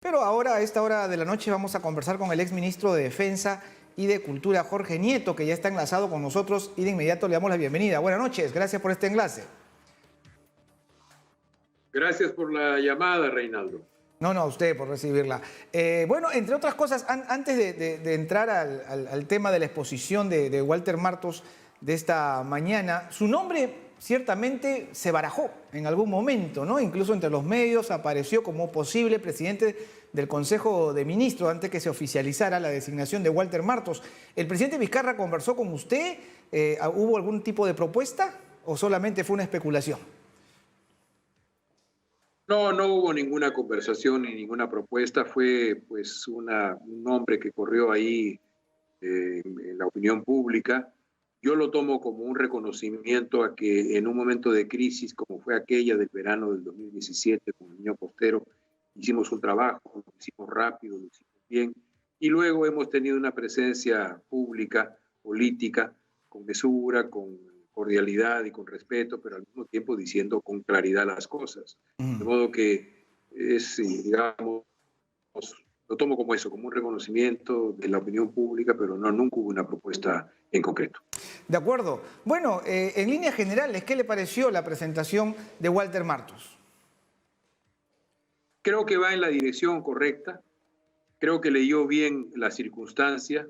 Pero ahora, a esta hora de la noche, vamos a conversar con el exministro de Defensa y de Cultura, Jorge Nieto, que ya está enlazado con nosotros y de inmediato le damos la bienvenida. Buenas noches, gracias por este enlace. Gracias por la llamada, Reinaldo. No, a usted por recibirla. Bueno, entre otras cosas, antes de entrar al tema de la exposición de Walter Martos de esta mañana, su nombre ciertamente se barajó en algún momento, ¿no? Incluso entre los medios apareció como posible presidente del Consejo de Ministros antes que se oficializara la designación de Walter Martos. ¿El presidente Vizcarra conversó con usted? ¿Hubo algún tipo de propuesta o solamente fue una especulación? No hubo ninguna conversación ni ninguna propuesta. Fue pues un nombre que corrió ahí en la opinión pública. Yo lo tomo como un reconocimiento a que en un momento de crisis como fue aquella del verano del 2017 con el Niño Costero, hicimos un trabajo, lo hicimos rápido, lo hicimos bien, y luego hemos tenido una presencia pública, política, con mesura, con cordialidad y con respeto, pero al mismo tiempo diciendo con claridad las cosas. De modo que es, digamos, lo tomo como eso, como un reconocimiento de la opinión pública, pero nunca hubo una propuesta en concreto. De acuerdo. Bueno, en líneas generales, ¿qué le pareció la presentación de Walter Martos? Creo que va en la dirección correcta, creo que leyó bien la circunstancia,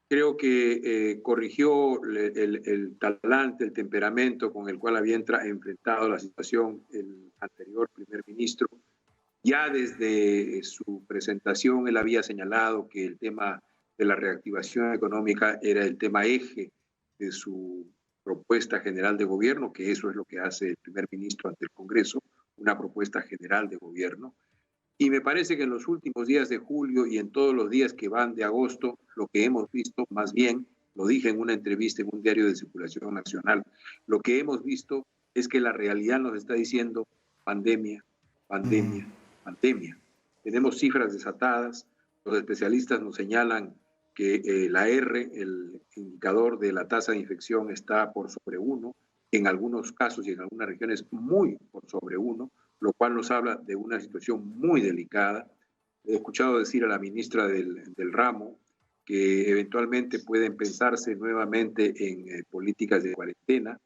creo que corrigió el talante, el temperamento con el cual había enfrentado la situación el anterior primer ministro. Ya desde su presentación él había señalado que el tema de la reactivación económica era el tema eje de su propuesta general de gobierno, que eso es lo que hace el primer ministro ante el Congreso, una propuesta general de gobierno. Y me parece que en los últimos días de julio y en todos los días que van de agosto, lo que hemos visto, más bien, lo dije en una entrevista en un diario de circulación nacional, lo que hemos visto es que la realidad nos está diciendo pandemia, pandemia, pandemia. Tenemos cifras desatadas, los especialistas nos señalan que la R, el indicador de la tasa de infección, está por sobre 1, en algunos casos y en algunas regiones muy por sobre 1, lo cual nos habla de una situación muy delicada. He escuchado decir a la ministra del ramo que eventualmente pueden pensarse nuevamente en políticas de cuarentena,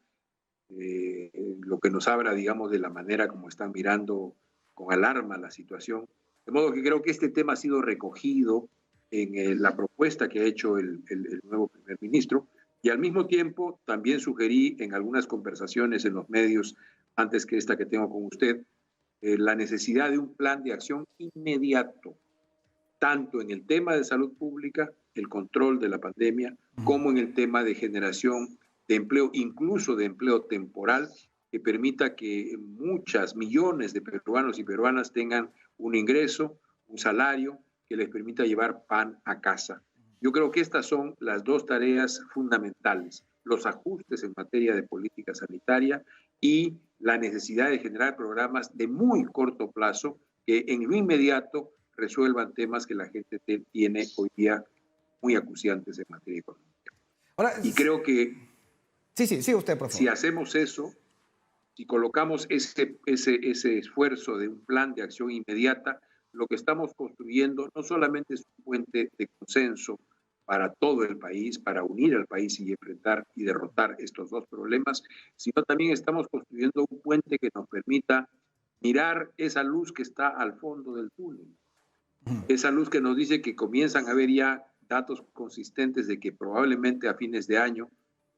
lo que nos habla, digamos, de la manera como están mirando con alarma la situación. De modo que creo que este tema ha sido recogido en la propuesta que ha hecho el nuevo primer ministro, y al mismo tiempo también sugerí en algunas conversaciones en los medios, antes que esta que tengo con usted, la necesidad de un plan de acción inmediato, tanto en el tema de salud pública, el control de la pandemia, como en el tema de generación de empleo, incluso de empleo temporal, que permita que millones de peruanos y peruanas tengan un ingreso, un salario que les permita llevar pan a casa. Yo creo que estas son las dos tareas fundamentales, los ajustes en materia de política sanitaria y la necesidad de generar programas de muy corto plazo que en lo inmediato resuelvan temas que la gente tiene hoy día muy acuciantes en materia económica. Ahora, y creo que sí, usted, por favor. Si hacemos eso, si colocamos ese esfuerzo de un plan de acción inmediata, lo que estamos construyendo no solamente es un puente de consenso para todo el país, para unir al país y enfrentar y derrotar estos dos problemas, sino también estamos construyendo un puente que nos permita mirar esa luz que está al fondo del túnel. Esa luz que nos dice que comienzan a haber ya datos consistentes de que probablemente a fines de año,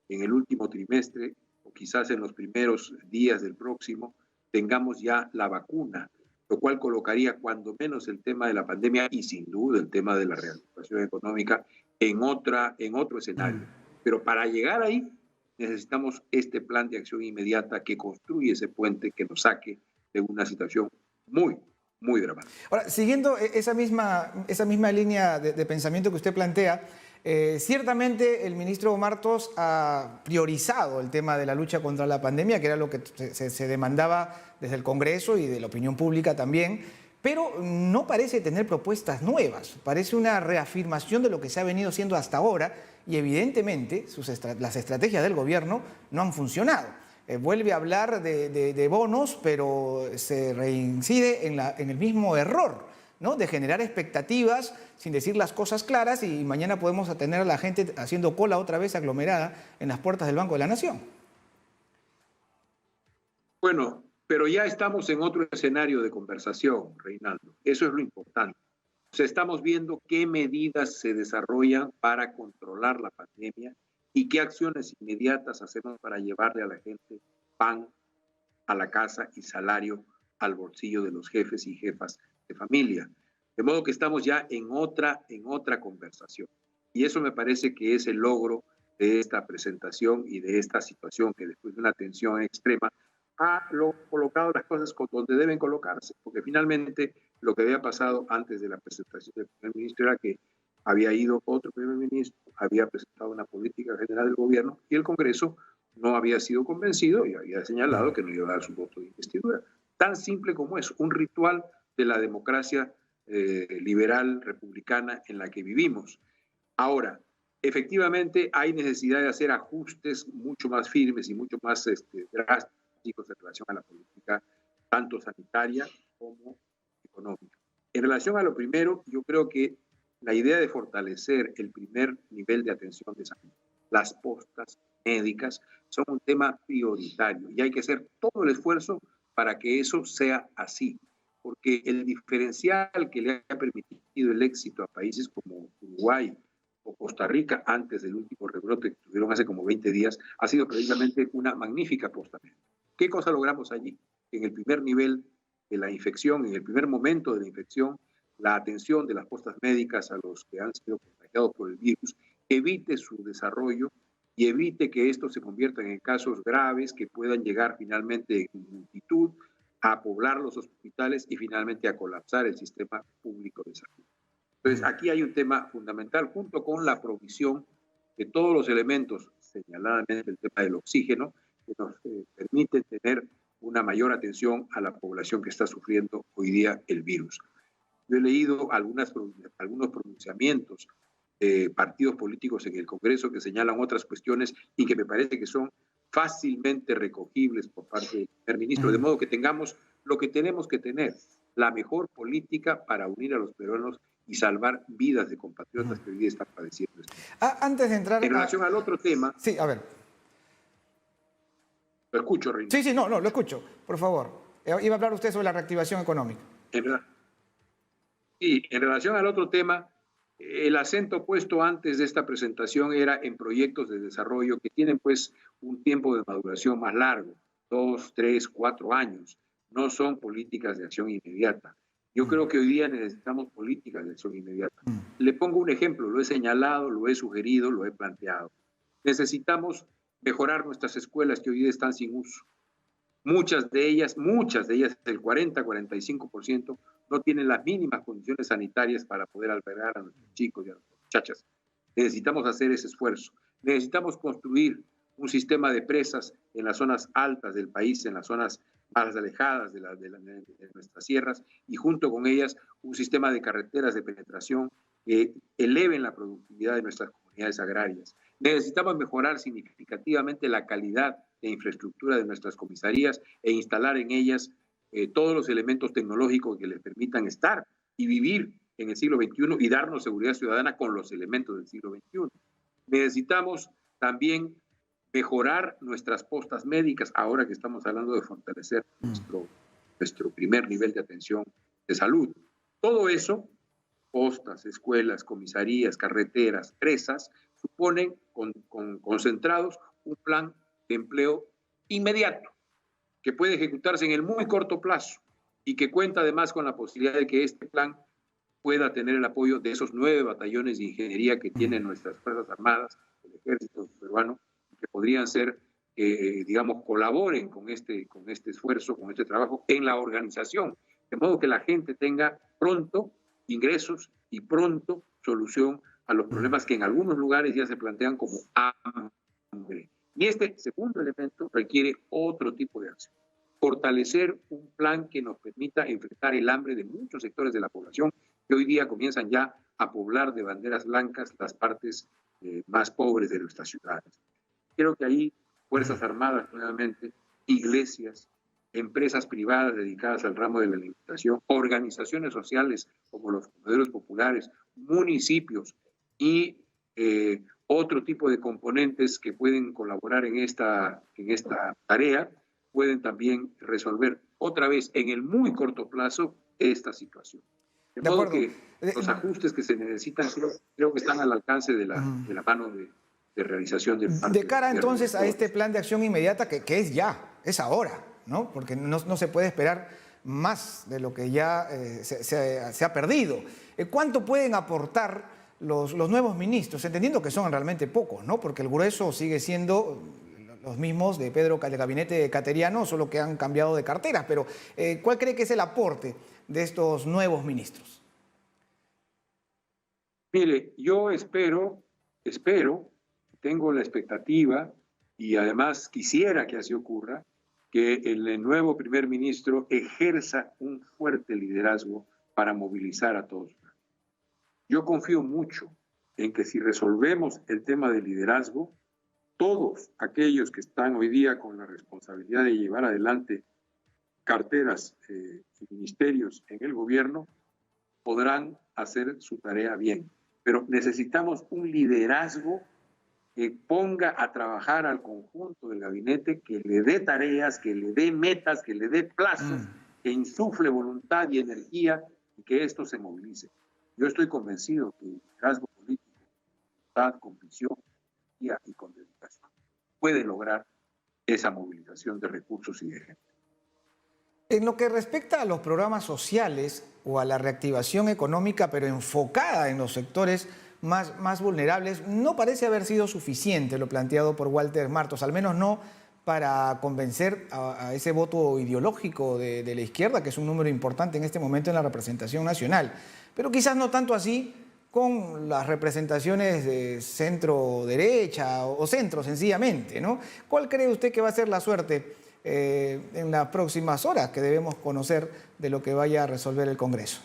en el último trimestre o quizás en los primeros días del próximo, tengamos ya la vacuna, lo cual colocaría cuando menos el tema de la pandemia y sin duda el tema de la reactivación económica en otro escenario. Pero para llegar ahí necesitamos este plan de acción inmediata que construye ese puente que nos saque de una situación muy dramática. Ahora, siguiendo esa misma línea de pensamiento que usted plantea, ciertamente el ministro Martos ha priorizado el tema de la lucha contra la pandemia, que era lo que se demandaba desde el Congreso y de la opinión pública también, pero no parece tener propuestas nuevas, parece una reafirmación de lo que se ha venido haciendo hasta ahora y evidentemente las estrategias del gobierno no han funcionado. Vuelve a hablar de bonos, pero se reincide en el mismo error ¿no? De generar expectativas sin decir las cosas claras y mañana podemos tener a la gente haciendo cola otra vez aglomerada en las puertas del Banco de la Nación. Bueno, pero ya estamos en otro escenario de conversación, Reinaldo. Eso es lo importante. O sea, estamos viendo qué medidas se desarrollan para controlar la pandemia y qué acciones inmediatas hacemos para llevarle a la gente pan a la casa y salario al bolsillo de los jefes y jefas de familia. De modo que estamos ya en otra conversación. Y eso me parece que es el logro de esta presentación y de esta situación que después de una tensión extrema ha colocado las cosas donde deben colocarse, porque finalmente lo que había pasado antes de la presentación del primer ministro era que había ido otro primer ministro, había presentado una política general del gobierno y el Congreso no había sido convencido y había señalado que no iba a dar su voto de investidura. Tan simple como es, un ritual de la democracia liberal republicana en la que vivimos. Ahora, efectivamente hay necesidad de hacer ajustes mucho más firmes y mucho más drásticos en relación a la política, tanto sanitaria como económica. En relación a lo primero, yo creo que la idea de fortalecer el primer nivel de atención de salud, las postas médicas, son un tema prioritario y hay que hacer todo el esfuerzo para que eso sea así, porque el diferencial que le ha permitido el éxito a países como Uruguay o Costa Rica antes del último rebrote que tuvieron hace como 20 días ha sido precisamente una magnífica posta médica. ¿Qué cosa logramos allí? En el primer nivel de la infección, en el primer momento de la infección, la atención de las postas médicas a los que han sido contagiados por el virus evite su desarrollo y evite que esto se convierta en casos graves que puedan llegar finalmente en multitud a poblar los hospitales y finalmente a colapsar el sistema público de salud. Entonces, aquí hay un tema fundamental, junto con la provisión de todos los elementos, señaladamente el tema del oxígeno, que nos permite tener una mayor atención a la población que está sufriendo hoy día el virus. Yo he leído algunos pronunciamientos de partidos políticos en el Congreso que señalan otras cuestiones y que me parece que son fácilmente recogibles por parte del primer ministro, de modo que tengamos lo que tenemos que tener, la mejor política para unir a los peruanos y salvar vidas de compatriotas que hoy día están padeciendo esto. Antes de entrar... En relación al otro tema... Sí, a ver. Lo escucho, Reina. Sí, no, lo escucho, por favor. Iba a hablar usted sobre la reactivación económica. Sí, en relación al otro tema, el acento puesto antes de esta presentación era en proyectos de desarrollo que tienen pues un tiempo de maduración más largo, 2, 3, 4 años. No son políticas de acción inmediata. Yo creo que hoy día necesitamos políticas de acción inmediata. Le pongo un ejemplo, lo he señalado, lo he sugerido, lo he planteado. Necesitamos mejorar nuestras escuelas que hoy día están sin uso. Muchas de ellas, el 40-45%, no tienen las mínimas condiciones sanitarias para poder albergar a nuestros chicos y a nuestras muchachas. Necesitamos hacer ese esfuerzo. Necesitamos construir un sistema de presas en las zonas altas del país, en las zonas más alejadas de nuestras sierras, y junto con ellas un sistema de carreteras de penetración que eleven la productividad de nuestras comunidades agrarias. Necesitamos mejorar significativamente la calidad de infraestructura de nuestras comisarías e instalar en ellas todos los elementos tecnológicos que les permitan estar y vivir en el siglo XXI y darnos seguridad ciudadana con los elementos del siglo XXI. Necesitamos también mejorar nuestras postas médicas, ahora que estamos hablando de fortalecer nuestro primer nivel de atención de salud. Todo eso, postas, escuelas, comisarías, carreteras, presas, suponen concentrados un plan de empleo inmediato, que puede ejecutarse en el muy corto plazo y que cuenta además con la posibilidad de que este plan pueda tener el apoyo de esos 9 batallones de ingeniería que tienen nuestras Fuerzas Armadas, el Ejército peruano, que podrían ser, digamos, colaboren con este esfuerzo, con este trabajo en la organización, de modo que la gente tenga pronto ingresos y pronto solución a los problemas que en algunos lugares ya se plantean como hambre. Y este segundo elemento requiere otro tipo de acción. Fortalecer un plan que nos permita enfrentar el hambre de muchos sectores de la población que hoy día comienzan ya a poblar de banderas blancas las partes más pobres de nuestras ciudades. Creo que ahí Fuerzas Armadas nuevamente, iglesias, empresas privadas dedicadas al ramo de la alimentación, organizaciones sociales como los comederos populares, municipios y otro tipo de componentes que pueden colaborar en esta tarea, pueden también resolver otra vez en el muy corto plazo esta situación. De modo que los ajustes que se necesitan creo que están al alcance de la mano de realización del plan. De cara entonces a este plan de acción inmediata que es ya, es ahora, ¿no? Porque no se puede esperar más de lo que ya se ha perdido. ¿Cuánto pueden aportar los nuevos ministros? Entendiendo que son realmente pocos, ¿no? Porque el grueso sigue siendo los mismos del gabinete cateriano, solo que han cambiado de carteras. Pero, ¿cuál cree que es el aporte de estos nuevos ministros? Mire, yo espero, tengo la expectativa y además quisiera que así ocurra, que el nuevo primer ministro ejerza un fuerte liderazgo para movilizar a todos. Yo confío mucho en que si resolvemos el tema del liderazgo, todos aquellos que están hoy día con la responsabilidad de llevar adelante carteras y ministerios en el gobierno podrán hacer su tarea bien. Pero necesitamos un liderazgo que ponga a trabajar al conjunto del gabinete, que le dé tareas, que le dé metas, que le dé plazos, que insufle voluntad y energía y que esto se movilice. Yo estoy convencido que el liderazgo político, con visión y con dedicación, puede lograr esa movilización de recursos y de gente. En lo que respecta a los programas sociales o a la reactivación económica, pero enfocada en los sectores más vulnerables, no parece haber sido suficiente lo planteado por Walter Martos, al menos no para convencer a ese voto ideológico de la izquierda, que es un número importante en este momento en la representación nacional. Pero quizás no tanto así con las representaciones de centro-derecha o centro, sencillamente, ¿no? ¿Cuál cree usted que va a ser la suerte en las próximas horas que debemos conocer de lo que vaya a resolver el Congreso?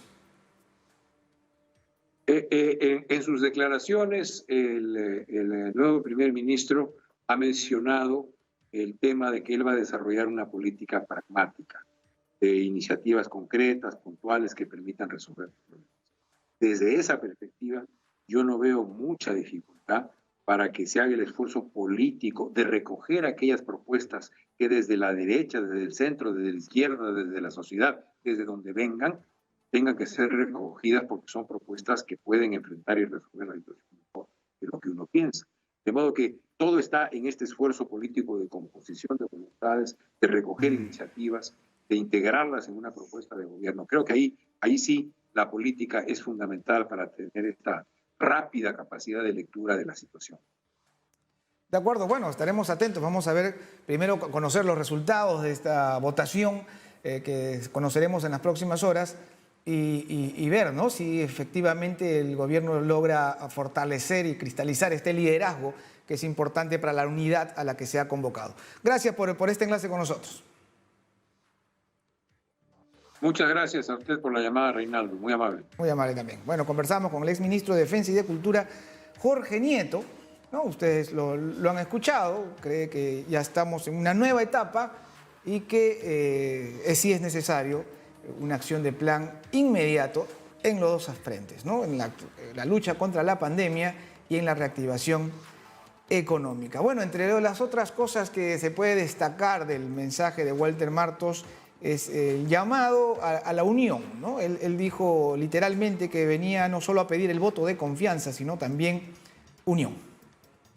En sus declaraciones, el nuevo primer ministro ha mencionado el tema de que él va a desarrollar una política pragmática, de iniciativas concretas, puntuales, que permitan resolver problemas. Desde esa perspectiva, yo no veo mucha dificultad para que se haga el esfuerzo político de recoger aquellas propuestas que desde la derecha, desde el centro, desde la izquierda, desde la sociedad, desde donde vengan, tengan que ser recogidas porque son propuestas que pueden enfrentar y resolver la situación mejor de lo que uno piensa. De modo que todo está en este esfuerzo político de composición de voluntades, de recoger iniciativas, de integrarlas en una propuesta de gobierno. Creo que ahí sí la política es fundamental para tener esta rápida capacidad de lectura de la situación. De acuerdo, bueno, estaremos atentos. Vamos a ver, primero conocer los resultados de esta votación que conoceremos en las próximas horas y ver, ¿no?, si efectivamente el gobierno logra fortalecer y cristalizar este liderazgo que es importante para la unidad a la que se ha convocado. Gracias por este enlace con nosotros. Muchas gracias a usted por la llamada, Reinaldo. Muy amable. Muy amable también. Bueno, conversamos con el exministro de Defensa y de Cultura, Jorge Nieto, ¿no? Ustedes lo han escuchado, cree que ya estamos en una nueva etapa y que sí es necesario una acción de plan inmediato en los dos frentes, ¿no? En la lucha contra la pandemia y en la reactivación económica. Bueno, entre las otras cosas que se puede destacar del mensaje de Walter Martos es el llamado a la unión, ¿no? Él dijo literalmente que venía no solo a pedir el voto de confianza, sino también unión.